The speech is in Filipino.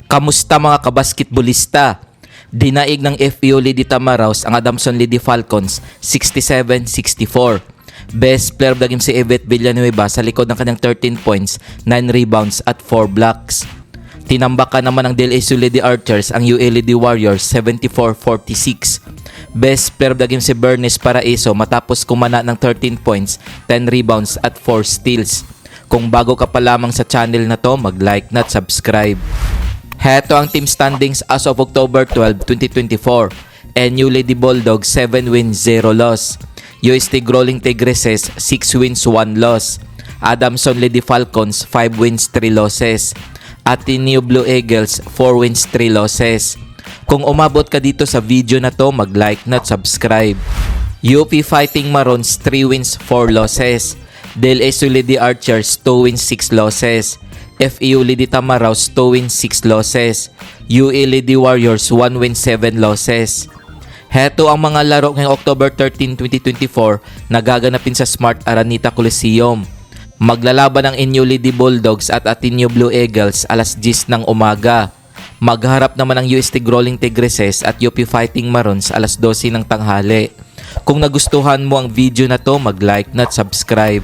Kamusta mga kabasketbolista? Dinaig ng FEU Lady Tamaraos ang Adamson Lady Falcons 67-64. Best player of the game si Yvette Villanueva sa likod ng kanyang 13 points, 9 rebounds at 4 blocks. Tinambakan naman ng DLSU Lady Archers ang UA Lady Warriors 74-46. Best player of the game si Bernice Paraiso matapos kumana ng 13 points, 10 rebounds at 4 steals. Kung bago ka pa lamang sa channel na to, mag-like na at subscribe. Heto ang team standings as of October 12, 2024. NU Lady Bulldogs 7 wins, 0 loss. UST Growling Tigresses 6 wins, 1 loss. Adamson Lady Falcons 5 wins, 3 losses. Ateneo Blue Eagles 4 wins, 3 losses. Kung umabot ka dito sa video na to, mag-like na at subscribe. UP Fighting Marons 3 wins, 4 losses. DLSU Lady Archers 2 wins, 6 losses. FEU Lady Tamaraos 2 wins, 6 losses. UA Lady Warriors 1 win, 7 losses. Heto ang mga laro ngayong October 13, 2024 na gaganapin sa Smart Araneta Coliseum. Maglalaban ang NU Lady Bulldogs at Ateneo Blue Eagles alas 10 ng umaga. Magharap naman ang UST Growling Tigresses at UP Fighting Marons alas 12 ng tanghali. Kung nagustuhan mo ang video na to, mag-like na at subscribe.